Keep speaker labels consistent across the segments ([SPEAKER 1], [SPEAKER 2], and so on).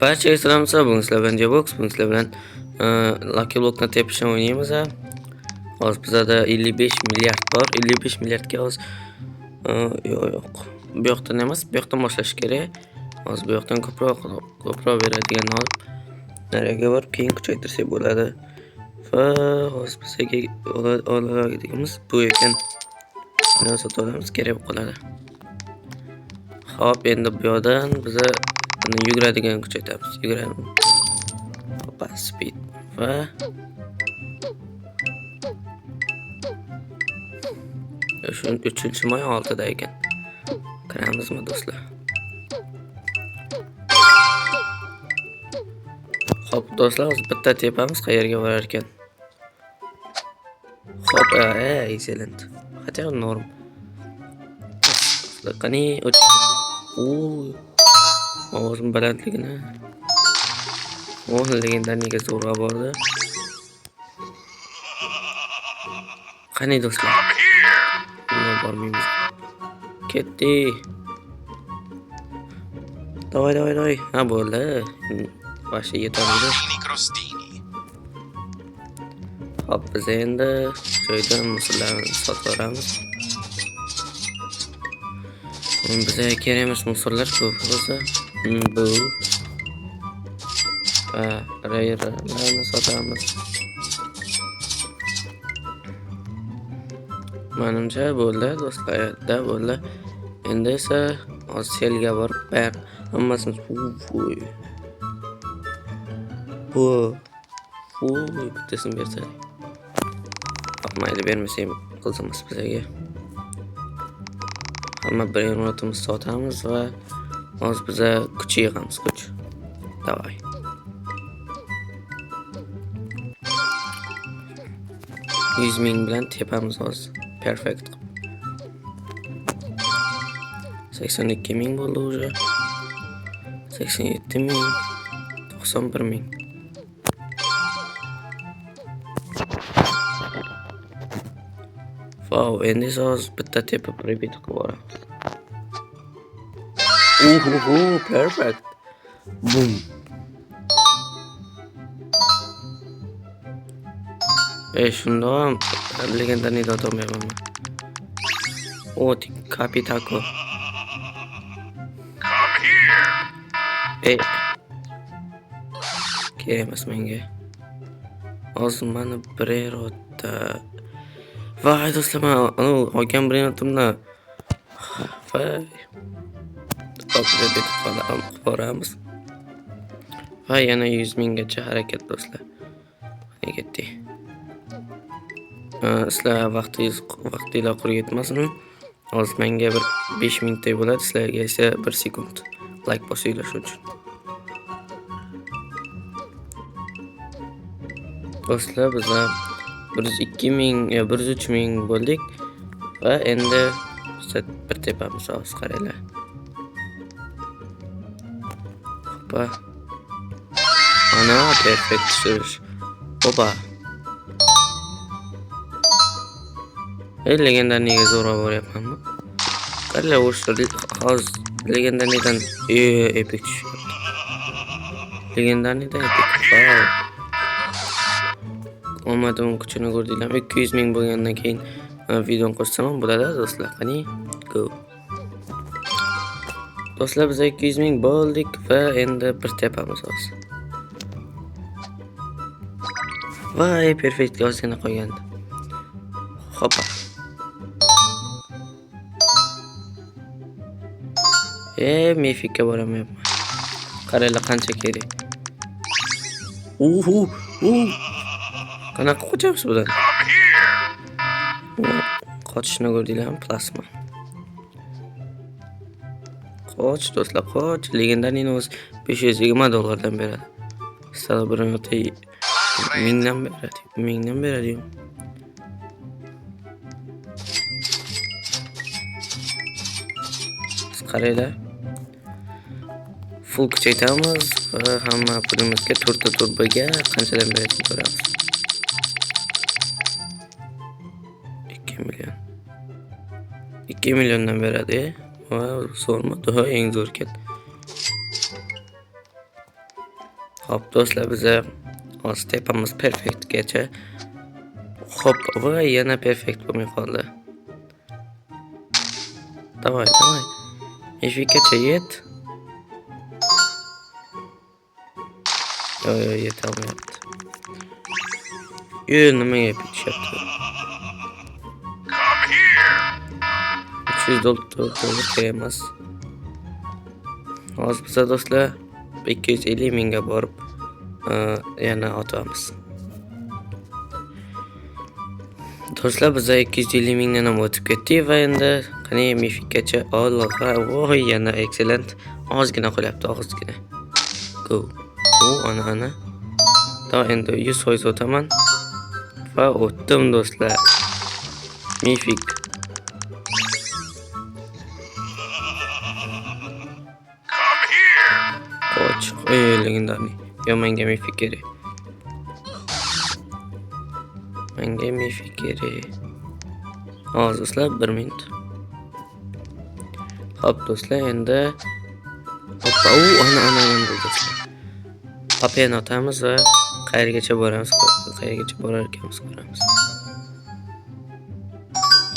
[SPEAKER 1] Barchaga salom, bugun sizlar bilan Jbox, bugun sizlar bilan Lucky Block'ni tepishni o'ynaymiz. Hozir bizda 55 milliard bor. 55 milliardga hozir yo'q. Bu yoqdan emas, bu yoqdan boshlash kerak. Hozir bu yoqdan ko'proq beradigan olib nariga borib keyin kuchaytirsak bo'ladi. Va hozir bizga oladiganimiz bu ekan. Buni sotib olamiz, kerak qoladi. Xo'p, endi bu yoqdan biza yuguradigan kuchaytiramiz. Yuguramiz. Hoppa, speed va shu 3-moy 6da ekan. Kiramizmi do'stlar? Xo'p, do'stlar, hozir bitta tepamiz qayerga borar ekan? Xo'p, excellent. Qancha norm. Qani ovozim balandligini. Legendariga zo'rg'a bordi. Qani do'stlar? Buna bormaymiz. Ketdi. Davay. Ha, bo'ldi. Boshqa yetadi. Hop, biz endi joydan musullarni sotib olamiz. Bizga kerak emas musullar ko'p bo'lsa, bu raylarni sotamiz. Menimcha bo'ldi do'stlar, bo'ldi. Endi esa selga borib hammasini bittasini bersak. Mayli, bermasam qilamiz bizga. Hamma bir minutimiz sotamiz va hozir biza kuch yig'amiz, kuch. Davay. $100,000 bilan tepamiz hozir. Perfect. 82,000 bo'ldi уже. 87,000, 91,000. Wow, endi hozir bitta tepib repeat qilib boramiz. Perfect. Boom. Shundoq legendarni dodolmayman. Kapitako. Kerak emas menga. Hozir mana birorta Vay do'stlar, men olgan brenotimni boramiz. Va yana 100,000 gacha harakat do'stlar. Ketdi. Sizlar vaqtinglar qurib yetmasin. Hozir menga bir 5 minutday bo'ladi, sizlarga esa 1 sekund. Like bosinglar shu uchun. Do'stlar, bizlar 103,000 bo'ldik va endi bir tepamiz hozir qaranglar. Hoppa. Ana perfect tushirish. Hoppa. Legendariga zo'rg'a boryapmanmi? Qaranglar, o'shlar hozir legendaridan epic tushyapti. Legendaridan epic. Wow. Omadim kuchini ko'rdinglar. 200,000 bo'lgandan keyin videoni qo'shsam bo'ladi do'stlar. Qani, go. Do'stlar, biz 200,000 bo'ldik va endi bir tepamiz hozir. Voy, perfect ozgina qo'ygandi. Hoppa. Mefikka boramayapman. Qaranglar qancha kerak. Qanaqa qochamiz budan? Qochishni ko'rdinglarmi? Plasma. Qoch do'stlar, qoch. Legendarning o'zi $520 dan beradi. Sizlar bir minutda 1000 dan beradi. 1000 dan beradi. Qaranglar. Full kuchaytiramiz va hamma pulimizga turbaga qanchadan beradigan ko'ramiz. 2 milliondan beradi. Va zo'rmi? Eng zo'r ekan. Hop do'stlar, biza hozir tepamiz perfektgacha. Hop, va yana perfekt bo'lmay qoldi. Davay. Efikacha yet. Yo, yetolmayapti. Nimaga ketishyapti? 300 dollar kerakmas. Hozir biza do'stlar 250 mingga borib yana otamiz. Do'stlar, biza 250 mingdan ham o'tib ketdik va endi qani mifikacha Allohga, voy yana excellent. Ozgina qolyapti, ozgina. Go. Ana. Da endi 100% o'taman. Va o'tdim do'stlar. Mifik. Qoch, legendarniy. Yo, menga mifik kerak. Hozir do'stlar 1 minut. Hop do'stlar, endi hoppa, ana do'stlar. Papiyani otamiz va qayergacha boramiz, qayergacha borar ekanmiz ko'ramiz.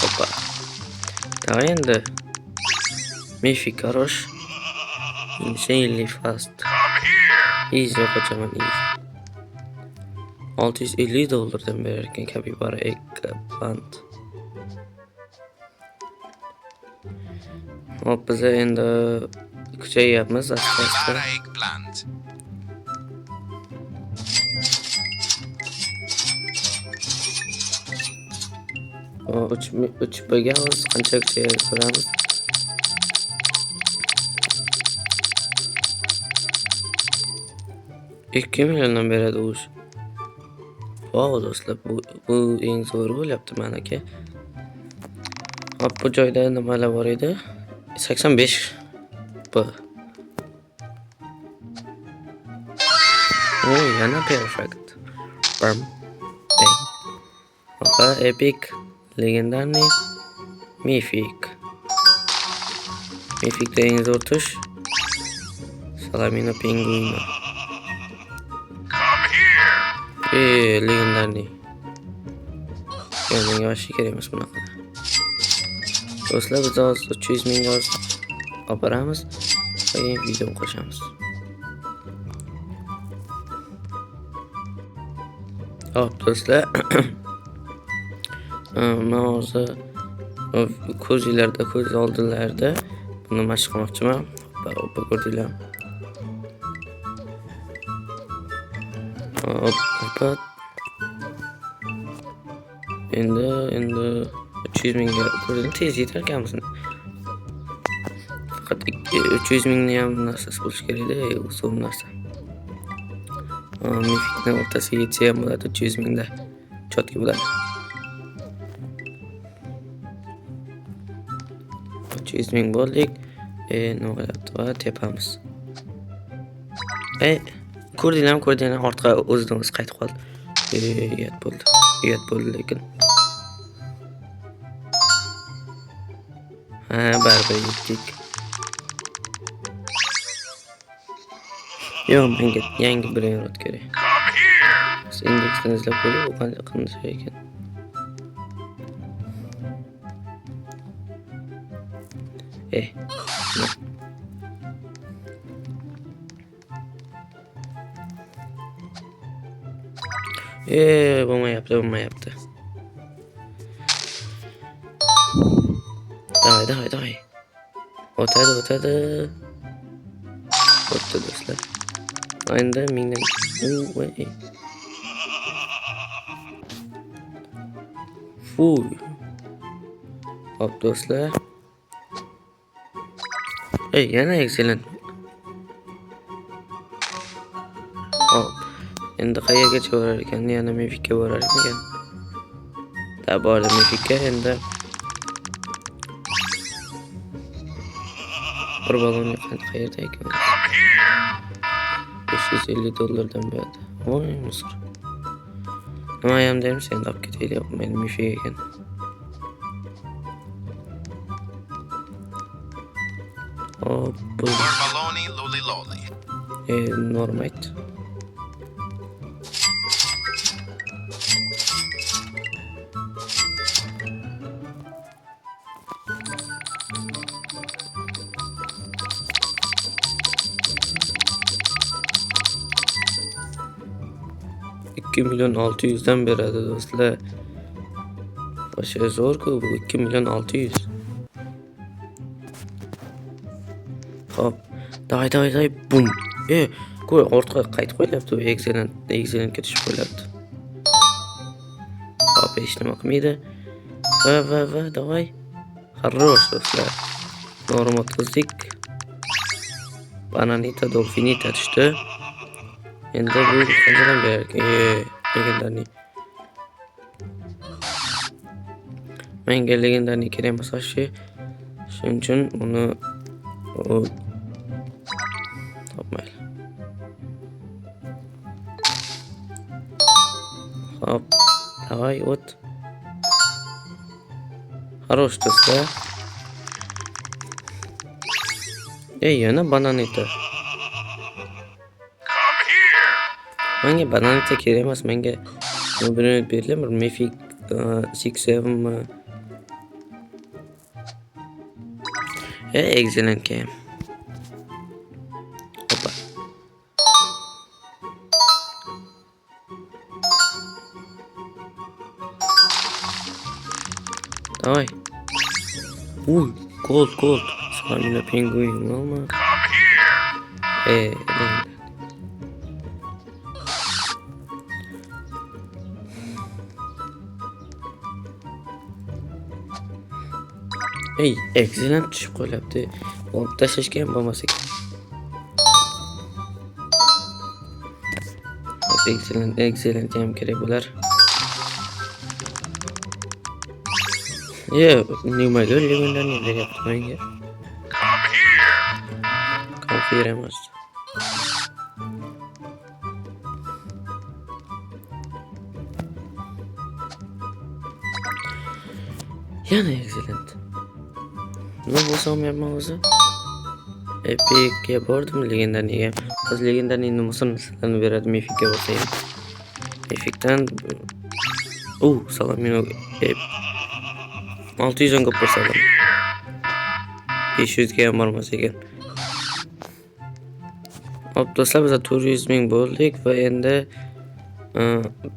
[SPEAKER 1] Hoppa. Davay endi. Mifik хорош. Insanely fast. Easy qochaman, easy. 650 dollardan berar ekan kapibara eggplant. Hop, biza endi kuchayyapmiz asta-asta. Uch bagamiz qancha kuchayib ko'ramiz. $2 milliondan beradi u. Wow do'stlar, bu eng zo'r bo'lyapti meniki. Hop, bu joyda nimalar bor edi? 85 bu. Yana perfect. Bam. Bang. Hoppa, epic, legendarniy, mifik. Mifikda eng zo'r tush. Salamina pinguini. Legendarniy. Menga vashki kerak emas bunaqa. Do'stlar, biz hozir 300 mingga olib boramiz va yana video qo'shamiz. Hop do'stlar, men hozir ko'z oldilarda buni mashq qilmoqchiman. Hoppa, ko'rdinglar. Hoppa. Endi 300 mingga ko'rdinglar, tez yetar ekanmiz. Faqat 300 mingni ham narsasi bo'lish kerak-da, u so'm narsa. Mifikni o'rtasiga yetsa ham bo'ladi, 300 mingda chotki bo'ladi. 300 ming bo'ldik. Nima qilyapti? Va tepamiz. Ko'rdinglar, ortga o'zidan o'zi qaytib qoldi. Uyat bo'ldi lekin. Baribir yetdik. Yo, menga yangi brainrot kerak. Siz indeksdan izlab ko'ring, u qanday ekan. Bo'lmayapti. Davay. O'tadi. O'tdi do'stlar. Endi mingdan. Hop do'stlar. Yana excellent. Hop. Endi qayergacha borar ekan? Yana mifikka borar ekan. Bordi mifikka endi. Bir balon qayerda ekan? 550 dollardan berdi. Voy Misr. Nima ham deymiz, endi olib ketaylik. Meni mifik ekan. Hop. Normalite. 2.600.000 dan beradi do'stlar. O'sha zo'r-ku bu 2.600.000. Hop. Davay, bum. Ko'y ortga qaytib qo'yapti. Excellentga tushib qo'yapti. Hop, hech nima qilmaydi. Va, davay. Хорош do'stlar. Norma o'tkazdik. Bananita Dolfinita tushdi. Endi bu qanchadan berarkan? Legendarniy. Menga legendarniy kerak emas shuning uchun uni topmaydi. Hop, davay o't. Хорош do'stlar. Yana bananita. Menga bananita kerak emas, menga bir minut beriladi, bir Mythic 6-7 mi? Excellent game. Hoppa. Давай. Gold. Salamina penguin olma. Excellent tushib qo'yapti. Olib tashlashga ham bo'lmas ekan. Excellent ham kerak bo'lar. Nimaga legendarniy beryapti menga? Konfir emas. Yana excellent. Nima bo'lsa olmayapman o'zi. Epicga bordim legendarniyga. Biz legendarniy nimasini beradi Mythicga bo'lsa ham. Mythicdan Salamino 600 ga ko'rsataman. 500 ga ham bormas ekan. Hop do'stlar, biz 400 ming bo'ldik va endi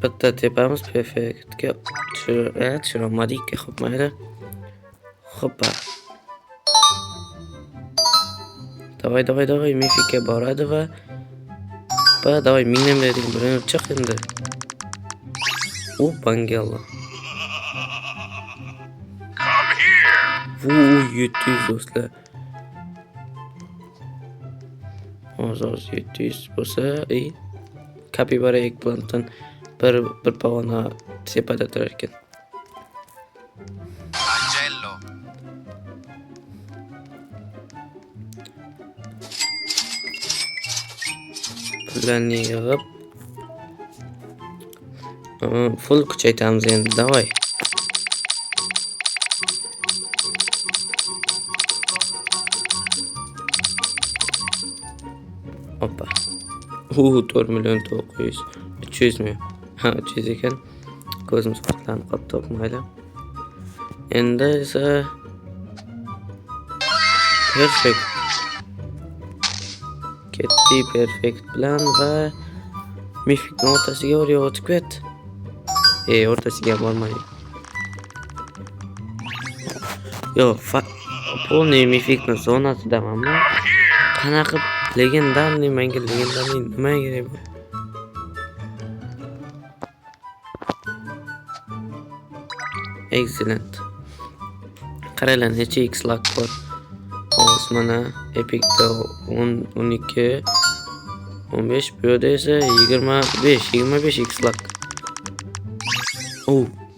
[SPEAKER 1] bitta tepamiz perfektga tushirolmadik. Hop, mayli. Hoppa. Davay Mythicga boradi va davay mingdan bering birini chiq endi. Bangella. 700 do'stlar. Hozir 700 bo'lsa, Capybara eggplantdan bir pog'ona tepada turar ekan.
[SPEAKER 2] Angelo.
[SPEAKER 1] Pullarni yig'ib full kuchaytiramiz endi. Davay. Hoppa. 4.900.000. 300 mi? 300 ekan. Ko'zimiz qotlanib qolibdi, mayli. Endi esa perfect. Ketdi perfect bilan va Mythic o'rtasiga o'tib ketdi. O'rtasiga bormaydi. Polniy Mythicni zonasidamanmi? Qanaqa legendarniy, menga legendarniy nima kerak bu? Excellent. Qaranglar, necha x lag bor. Mana Epicda 12, 15, bu yerda esa 25 x lag.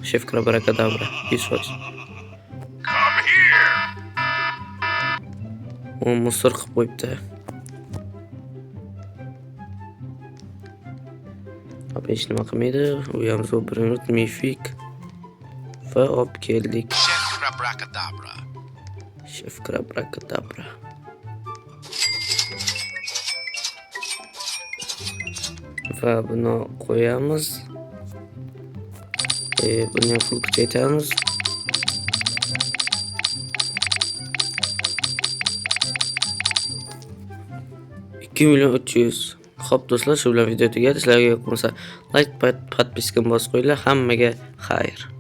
[SPEAKER 1] Chef Abracadabra 100%. Musor qilib qo'yibdi. Hech nima qilmaydi. U ham zo'r bir minut Mythic va olib keldik. Chef Abracadabra. Va buni qo'yamiz. Buni ham full kuchaytiramiz. 2.300.000. Xo'p do'stlar, shu bilan video tugadi. Sizlarga yoqmasa like, podpiskani bosib qo'yinglar. Hammaga xayr.